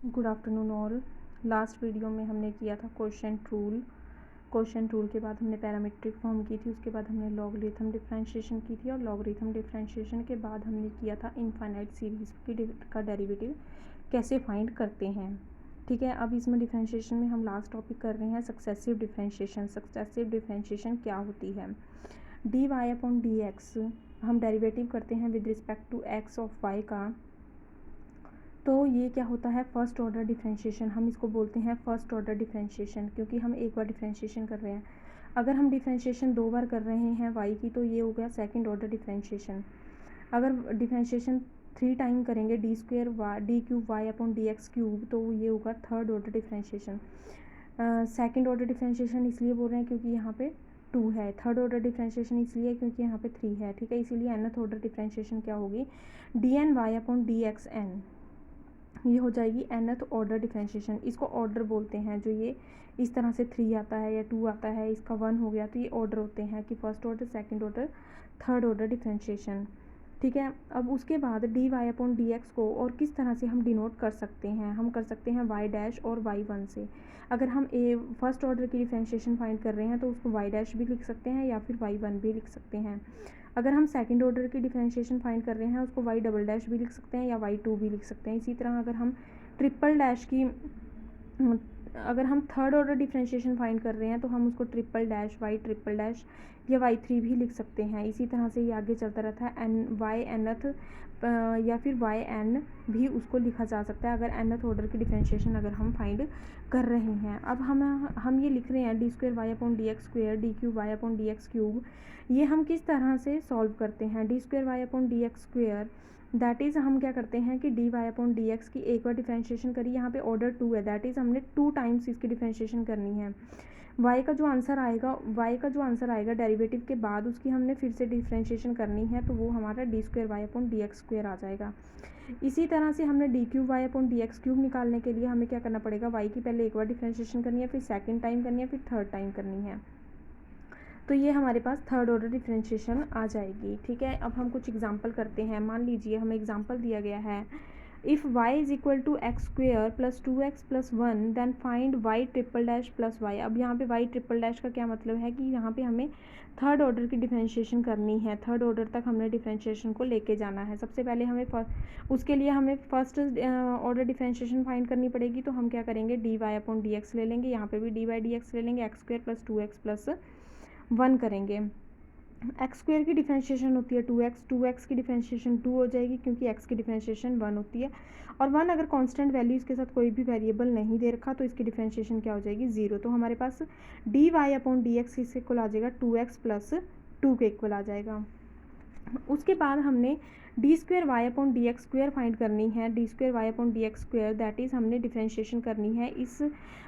Good afternoon all. Last video में हमने किया था क्वेश्चन रूल के बाद हमने पैरामीट्रिक फॉर्म की थी, उसके बाद हमने लॉगरिथम डिफरेंशिएशन की थी और लॉगरिथम डिफरेंशिएशन के बाद हमने किया था इनफाइनाइट सीरीज़ का डेरिवेटिव कैसे फाइंड करते हैं। ठीक है, अब इसमें डिफरेंशिएशन में हम लास्ट टॉपिक कर रहे हैं सक्सेसिव डिफरेंशिएशन। सक्सेसिव डिफरेंशिएशन क्या होती है? D y upon d x हम डेरिवेटिव करते हैं with respect to x of y का, तो ये क्या होता है? First order differentiation. हम इसको बोलते हैं फर्स्ट ऑर्डर डिफरेंशिएशन क्योंकि हम एक बार डिफरेंशिएशन कर रहे हैं। अगर हम डिफरेंशिएशन दो बार कर रहे हैं वाई की तो ये हो गया सेकंड ऑर्डर डिफरेंशिएशन। अगर डिफरेंशिएशन 3 टाइम करेंगे d square d cube y upon d x cube तो ये होगा third order differentiation. Second order differentiation इसलिए बोल रहे हैं क्योंकि यहाँ पे 2 है। थर्ड ऑर्डर डिफरेंशिएशन इसलिए क्योंकि यहाँ पे 3 है। ठीक है, इसीलिए nth ऑर्डर डिफरेंशिएशन क्या होगी? D n y upon d x n, ये हो जाएगी nth ऑर्डर डिफरेंशिएशन। इसको ऑर्डर बोलते हैं। जो ये इस तरह से 3 आता है या 2 आता है, इसका 1 हो गया, तो ये ऑर्डर होते हैं कि first order, second order, third order differentiation. ठीक है, अब उसके बाद d y upon d x को और किस तरह से हम डिनोट कर सकते हैं? हम कर सकते हैं वाई डैश और वाई वन से। अगर हम फर्स्ट ऑर्डर की डिफरेंशिएशन फाइंड कर रहे हैं तो उसको वाई डैश भी लिख सकते हैं या फिर वाई वन भी लिख सकते हैं। अगर हम सेकंड ऑर्डर की डिफरेंशिएशन फाइंड कर रहे हैं उसको वाई डबल डैश भी लिख सकते हैं या वाई टू भी लिख सकते हैं। इसी तरह अगर हम ट्रिपल डैश की अगर हम थर्ड ऑर्डर डिफरेंशिएशन फाइंड कर रहे हैं तो हम उसको triple dash, y triple dash या वाई थ्री भी लिख सकते हैं। इसी तरह से ये आगे चलता रहता है। एन वाई एनथ या फिर वाई एन भी उसको लिखा जा सकता है अगर एनथ ऑर्डर की डिफरेंशिएशन अगर हम फाइंड कर रहे हैं। अब हम ये लिख रहे हैं d square y upon d x square d cube y upon d x cube. ये हम किस तरह से सॉल्व करते हैं? D square y upon d x square that is हम क्या करते हैं कि d y upon d x की एक बार डिफरेंशिएशन करी, यहाँ पे ऑर्डर 2 है, दैट इज़ हमने 2 टाइम्स इसकी डिफरेंशिएशन करनी है। y का जो आंसर आएगा डेरिवेटिव के बाद उसकी हमने फिर से डिफरेंशिएशन करनी है, तो वो हमारा d square y upon d x square आ जाएगा। इसी तरह से हमने d cube y upon d x cube निकालने के लिए हमें क्या करना पड़ेगा? y की पहले एक बार डिफरेंशिएशन करनी है, फिर सेकेंड टाइम करनी है, फिर थर्ड टाइम करनी है, तो ये हमारे पास थर्ड ऑर्डर डिफरेंशिएशन आ जाएगी। ठीक है, अब हम कुछ एग्जांपल करते हैं। मान लीजिए हमें एग्जांपल दिया गया है, if y is equal to x square plus 2x plus 1 then find y triple dash plus y. अब यहाँ पे y ट्रिपल डैश का क्या मतलब है कि यहाँ पे हमें थर्ड ऑर्डर की डिफरेंशिएशन करनी है। थर्ड ऑर्डर तक हमने डिफरेंशिएशन को लेके जाना है। सबसे पहले हमें उसके लिए हमें फर्स्ट ऑर्डर डिफरेंशिएशन फाइंड करनी पड़ेगी, तो हम क्या करेंगे? D y upon d x ले लेंगे, यहाँ पे भी डी वाई डी एक्स ले लेंगे, x square plus 2x plus 1 करेंगे। एक्स स्क्वेयर की डिफरेंशिएशन होती है 2x, 2x की डिफरेंशिएशन 2 हो जाएगी क्योंकि x की डिफरेंशिएशन 1 होती है, और 1 अगर कांस्टेंट वैल्यू इसके साथ कोई भी वेरिएबल नहीं दे रखा तो इसकी डिफरेंशिएशन क्या हो जाएगी? 0। तो हमारे पास d y upon d x इसके इक्वल आ जाएगा 2x प्लस 2 के इक्वल आ जाएगा। उसके बाद हमने d square y upon d x square find करनी है। D square y upon d x square that is हमने डिफरेंशिएशन करनी है इस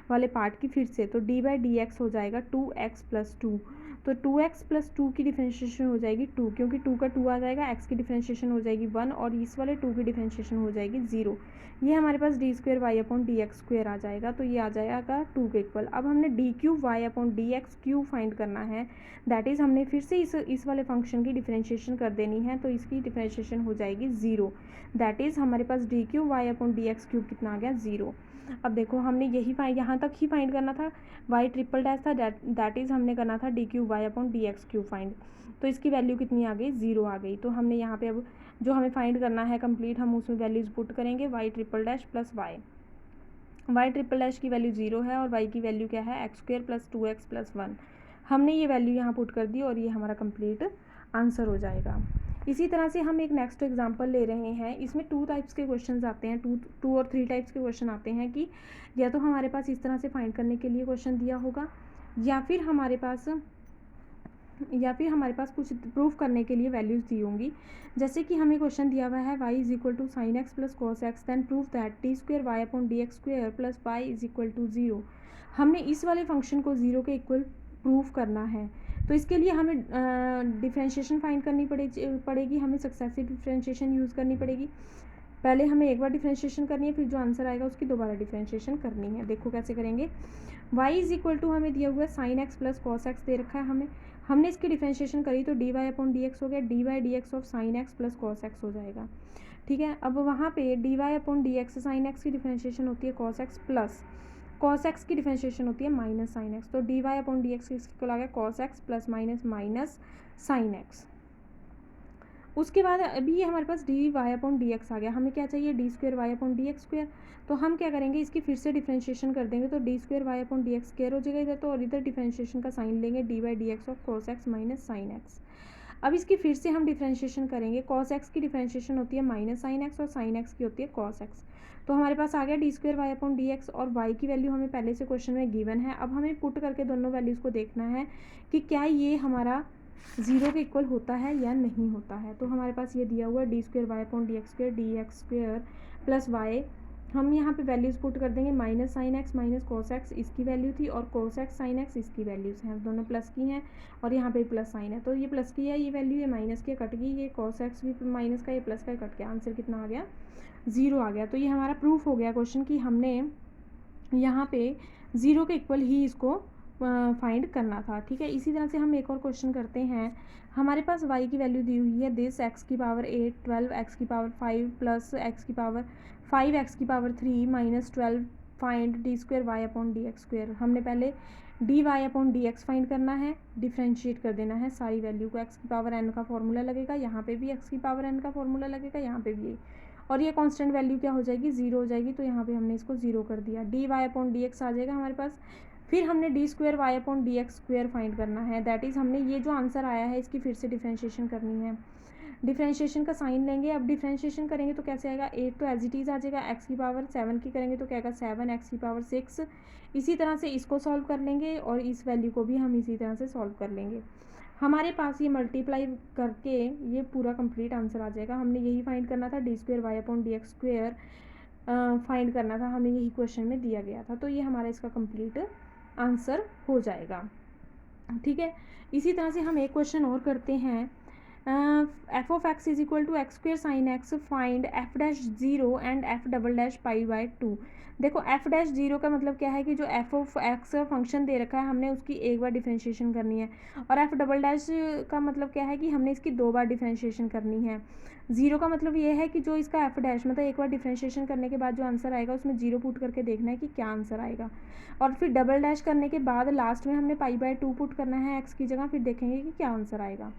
वाले पार्ट की फिर से, तो डी बाई डी एक्स हो जाएगा 2x प्लस 2, तो 2x प्लस 2 की डिफरेंशिएशन हो जाएगी 2, क्योंकि 2 का 2 आ जाएगा, x की डिफरेंशिएशन हो जाएगी 1 और इस वाले 2 की डिफरेंशिएशन हो जाएगी 0। ये हमारे पास d square y upon d x square आ जाएगा, तो ये आ जाएगा 2 के इक्वल। अब हमने d cube y upon d x cube find करना है, दैट इज़ हमने फिर से इस वाले फंक्शन की डिफरेंशिएशन कर देनी है, तो इसकी डिफरेंशिएशन हो जाएगी 0। दैट इज़ हमारे पास d cube y upon d x cube कितना आ गया? 0। अब देखो हमने यही यहाँ तक ही फाइंड करना था, y ट्रिपल डैश था, दैट इज़ हमने करना था d cube y upon d x cube find, तो इसकी वैल्यू कितनी आ गई? 0 आ गई। तो हमने यहाँ पे अब जो हमें फाइंड करना है कंप्लीट, हम उसमें वैल्यूज़ पुट करेंगे, y triple dash plus y triple dash की वैल्यू 0 है और y की वैल्यू क्या है? X square plus 2x plus 1। हमने ये वैल्यू यहाँ पुट कर दी और ये हमारा कंप्लीट आंसर हो जाएगा। इसी तरह से हम एक नेक्स्ट एग्जांपल ले रहे हैं। इसमें 2 टाइप्स के क्वेश्चंस आते हैं, 2 और 3 टाइप्स के क्वेश्चन आते हैं कि या तो हमारे पास इस तरह से फाइंड करने के लिए क्वेश्चन दिया होगा या फिर हमारे पास कुछ प्रूफ करने के लिए वैल्यूज़ दी होंगी। जैसे कि हमें क्वेश्चन दिया हुआ है y is equal to sine x plus cos x then proof that d square y upon d x square plus y is equal to 0। हमने इस वाले फंक्शन को 0 के इक्वल प्रूफ करना है, तो इसके लिए हमें डिफरेंशिएशन फाइंड करनी पड़ेगी, हमें सक्सेसिव डिफरेंशिएशन यूज़ करनी पड़ेगी। पहले हमें एक बार डिफरेंशिएशन करनी है, फिर जो आंसर आएगा उसकी दोबारा डिफरेंशिएशन करनी है। देखो कैसे करेंगे। y इज इक्वल टू हमें दिया हुआ है sine x plus cos x दे रखा है, हमने इसकी डिफरेंशिएशन करी तो d y upon d x हो गया, d y d x of sine x plus cos x हो जाएगा। ठीक है। अब वहाँ पे d y upon d x sine x की डिफ्रेंशिएशन होती है cos x plus cos x की डिफ्रेंशिएशन होती है माइनस साइन एक्स। तो d y upon d x इसको आ गया cos x plus minus minus sine x. उसके बाद अभी ये हमारे पास d y upon d x आ गया, हमें क्या चाहिए d square y upon d x square. तो हम क्या करेंगे इसकी फिर से डिफ्रेंशिएशन कर देंगे, तो d square y upon d x square हो जाएगा इधर, तो और इधर डिफ्रेंशिएशन का साइन लेंगे d by d x of cos x minus sine x. अब इसकी फिर से हम डिफ्रेंशिएशन करेंगे, कॉस एक्स की डिफ्रेंशिएशन होती है माइनस साइन एक्स और साइन एक्स की होती है कॉस एक्स। तो हमारे पास आ गया d square y upon d x, और वाई की वैल्यू हमें पहले से क्वेश्चन में गिवन है। अब हमें पुट करके दोनों वैल्यूज़ को देखना है कि क्या ये हमारा ज़ीरो के इक्वल होता है या नहीं होता है। तो हमारे पास ये दिया हुआ है d square y upon d x square plus y, हम यहाँ पे वैल्यूज़ पुट कर देंगे minus sine x minus cos x इसकी वैल्यू थी, और कॉस एक्स साइन एक्स इसकी वैल्यूज़ हैं, दोनों प्लस की हैं, और यहाँ पे प्लस साइन है, तो ये प्लस की है ये वैल्यू, ये माइनस की कट गई, ये कॉस एक्स भी माइनस का, ये प्लस का कट गया, आंसर कितना आ गया 0 आ गया। तो ये हमारा प्रूफ हो गया क्वेश्चन कि हमने यहाँ पे ज़ीरो के इक्वल ही इसको फाइंड करना था। ठीक है, इसी तरह से हम एक और क्वेश्चन करते हैं। हमारे पास y की वैल्यू दी हुई है दिस x की पावर 8 12 x की पावर 5 प्लस x की पावर 5 x की power 3 minus 12 find d square y upon d x square. हमने पहले d y upon d x find करना है, डिफ्रेंशिएट कर देना है सारी वैल्यू को, x की पावर n का फॉर्मूला लगेगा, यहाँ पे भी x की पावर n का फॉर्मूला लगेगा, यहाँ पे भी, और ये कांस्टेंट वैल्यू क्या हो जाएगी 0 हो जाएगी, तो यहाँ पे हमने इसको 0 कर दिया। D y upon d x आ जाएगा हमारे पास। फिर हमने d square y upon d x square find करना है, दैट इज़ हमने ये जो आंसर आया है इसकी फिर से डिफ्रेंशिएशन करनी है। डिफ्रेंशिएशन का साइन लेंगे, अब डिफ्रेंशिएशन करेंगे तो कैसे आएगा 8 तो एज इट इज़ आ जाएगा, एक्स की पावर 7 की करेंगे तो क्या आएगा 7 एक्स की पावर 6। इसी तरह से इसको सॉल्व कर लेंगे और इस वैल्यू को भी हम इसी तरह से सॉल्व कर लेंगे। हमारे पास ये मल्टीप्लाई करके ये पूरा कंप्लीट आंसर आ जाएगा। हमने यही फाइंड करना था, d square y upon d x square find करना था, हमें यही क्वेश्चन में दिया गया था, तो ये हमारा इसका कंप्लीट आंसर हो जाएगा। ठीक है, इसी तरह से हम एक क्वेश्चन और करते हैं। F of x is equal to x square sine x find f dash zero and f double dash pi by 2। देखो एफ डैश ज़ीरो का मतलब क्या है कि जो एफ ऑफ एक्स का फंक्शन दे रखा है हमने उसकी एक बार डिफ्रेंशिएशन करनी है, और एफ डबल डैश का मतलब क्या है कि हमने इसकी 2 बार डिफ्रेंशिएशन करनी है। ज़ीरो का मतलब ये है कि जो इसका एफ डैश मतलब एक बार डिफ्रेंशिएशन करने के बाद जो आंसर आएगा उसमें 0 पुट करके देखना है कि क्या आंसर आएगा, और फिर डबल डैश करने के बाद लास्ट में हमने पाई बाय 2 पुट करना है एक्स की जगह, फिर देखेंगे कि क्या आंसर आएगा।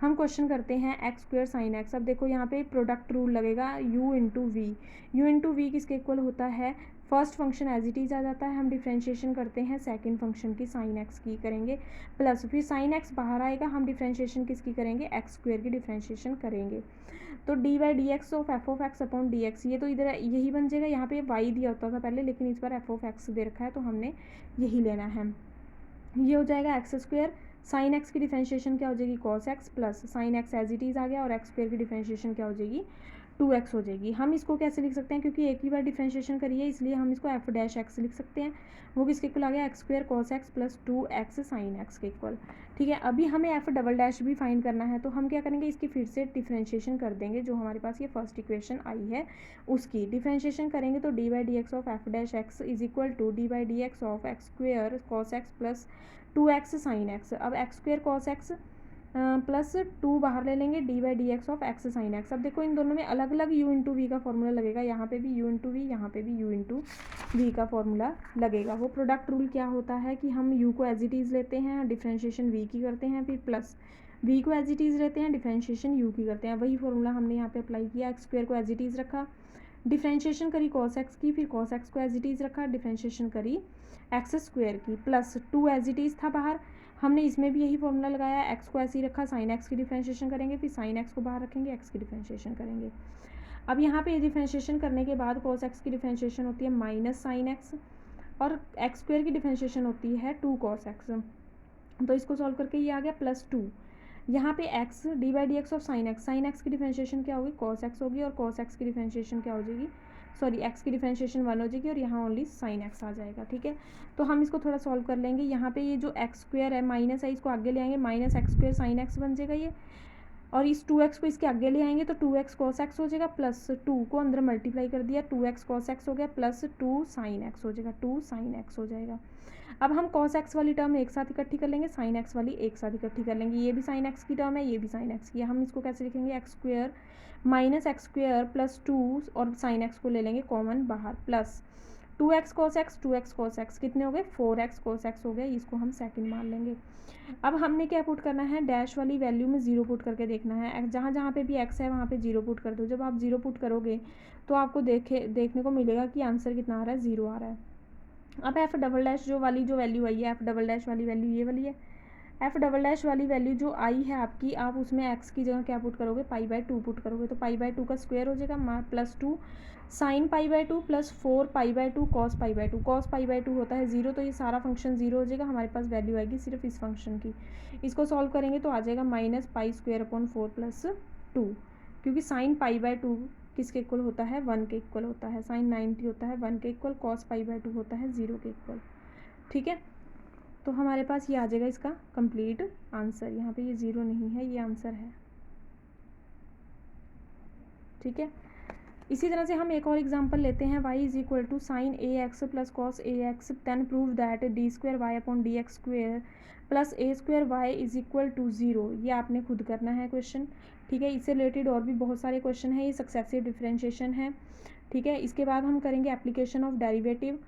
हम क्वेश्चन करते हैं एक्स स्क्वेयर साइन एक्स। अब देखो यहाँ पे प्रोडक्ट रूल लगेगा u into v, u into v किसके इक्वल होता है, first function as it is आ जाता है, हम डिफ्रेंशिएशन करते हैं सेकंड फंक्शन की साइन एक्स की करेंगे, प्लस फिर साइन एक्स बाहर आएगा, हम डिफ्रेंशिएशन किसकी करेंगे एक्स स्क्वेयर की डिफ्रेंशिएशन करेंगे। तो d by d x of F of x upon d x, ये तो इधर यही बन जाएगा, यहाँ पे वाई दिया होता था पहले लेकिन इस बार एफ ऑफ एक्स दे रखा है तो हमने यही लेना है। ये हो जाएगा एक्स स्क्वेयर, साइन एक्स की डिफ्रेंशिएशन क्या हो जाएगी cos x, plus sine x as it is आ गया, और एक्स स्क्वेयर की डिफ्रेंशिएशन क्या हो जाएगी 2x हो जाएगी। हम इसको कैसे लिख सकते हैं, क्योंकि एक ही बार डिफ्रेंशिएशन करिए इसलिए हम इसको एफ डैश एक्स लिख सकते हैं, वो किसके इक्वल आ गया x square cos x plus 2x sine x के इक्वल। ठीक है, अभी हमें एफ डबल डैश भी फाइंड करना है, तो हम क्या करेंगे इसकी फिर से डिफ्रेंशिएशन कर देंगे, जो हमारे पास ये फर्स्ट इक्वेशन आई है उसकी डिफ्रेंशिएशन करेंगे, तो d by d x of f dash x is equal to d by d x of x square cos x plus 2x sine x. अब x square cos x plus 2 बाहर ले लेंगे, d by d x of x sine x. अब देखो इन दोनों में अलग अलग u इंटू वी का फॉर्मूला लगेगा, यहाँ पे भी u इंटू वी, यहाँ पे भी u इंटू वी का फॉर्मूला लगेगा। वो प्रोडक्ट रूल क्या होता है कि हम u को एज इट इज़ लेते हैं, डिफ्रेंशिएशन v की करते हैं, फिर प्लस v को एज इट इज़ लेते हैं, डिफ्रेंशिएशन u की करते हैं। वही फॉर्मूला हमने यहाँ पे अप्लाई किया, एक्स स्क्वेयर को एज इट इज़ रखा, डिफ्रेंशिएशन करी कॉस एक्स की, फिर कॉस एक्स को एज इट इज़ रखा, डिफ्रेंशिएशन करी एक्स स्क्वेयर की, प्लस 2 एज इट इज़ था बाहर, हमने इसमें भी यही फॉर्मूला लगाया, एक्स को ऐसे ही रखा, साइन एक्स की डिफ्रेंशिएशन करेंगे, फिर साइन एक्स को बाहर रखेंगे, एक्स की डिफ्रेंशिएशन करेंगे। अब यहाँ पे डिफ्रेंशिएशन करने के बाद कॉस एक्स की डिफ्रेंशिएशन होती है माइनस साइन एक्स, और एक्स स्क्वेयर की डिफ्रेंशिएशन होती है 2 कॉस एक्स, तो इसको सॉल्व करके ये आ गया प्लस 2। यहाँ पे x D by d x of sine x की डिफ्रेंशिएशन क्या होगी कॉस एक्स होगी, और कॉस एक्स की डिफ्रेंशिएशन क्या हो जाएगी सॉरी एक्स की डिफ्रेंशिएशन 1 हो जाएगी, और यहाँ ओनली साइन एक्स आ जाएगा। ठीक है, तो हम इसको थोड़ा सॉल्व कर लेंगे। यहाँ पे ये जो एक्स स्क्वेयर है माइनस है, इसको आगे ले आएंगे, minus x square sine x बन जाएगा ये, और इस 2x को इसके आगे ले आएंगे तो 2x cos x हो जाएगा, प्लस 2 को अंदर मल्टीप्लाई कर दिया, 2x cos x हो गया, प्लस 2 sin x हो जाएगा, 2 sin x हो जाएगा। अब हम cos x वाली टर्म एक साथ इकट्ठी कर लेंगे, sin x वाली एक साथ इकट्ठी कर लेंगे। ये भी sin x की टर्म है, ये भी sin x की है। हम इसको कैसे लिखेंगे, x square minus x square plus 2 और sin x को ले लेंगे कॉमन बाहर, प्लस 2x cos x कितने हो गए, 4x cos x हो गया, इसको हम सेकंड मान लेंगे। अब हमने क्या पुट करना है, डैश वाली वैल्यू में 0 पुट करके देखना है। जहाँ जहाँ पे भी x है वहाँ पे 0 पुट कर दो। जब आप 0 पुट करोगे तो आपको देखने को मिलेगा कि आंसर कितना आ रहा है, 0 आ रहा है। अब एफ डबल डैश जो वैल्यू आई है, एफ डबल डैश वाली वैल्यू ये वाली है। एफ डबल डैश वाली वैल्यू जो आई है आपकी, आप उसमें x की जगह क्या पुट करोगे, π/2 पुट करोगे, तो π/2 का स्क्वायर हो जाएगा plus 2 sine π/2 plus 4 π/2 cos π/2। Cos π/2 होता है 0, तो ये सारा फंक्शन 0 हो जाएगा। हमारे पास वैल्यू आएगी सिर्फ इस फंक्शन की। इसको सॉल्व करेंगे तो आ जाएगा -π² / 4 + 2, क्योंकि साइन π/2 किसके इक्वल होता है, 1 के इक्वल होता है। साइन 90 होता है 1 के इक्वल, कॉस π/2 होता है 0 के इक्वल। ठीक है, तो हमारे पास ये आ जाएगा इसका कंप्लीट आंसर। यहाँ पे ये 0 नहीं है, ये आंसर है। ठीक है, इसी तरह से हम एक और एग्जांपल लेते हैं, y = sin ax + cos ax, then prove that d²y/dx² + a² y = 0। ये आपने खुद करना है क्वेश्चन। ठीक है, इससे रिलेटेड और भी बहुत सारे क्वेश्चन हैं। ये सक्सेसिव डिफरेंशिएशन है। ठीक है, इसके बाद हम करेंगे एप्लीकेशन ऑफ डेरिवेटिव।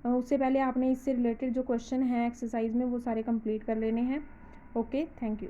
उससे पहले आपने इससे रिलेटेड जो क्वेश्चन हैं एक्सरसाइज में वो सारे कंप्लीट कर लेने हैं। Okay, thank you.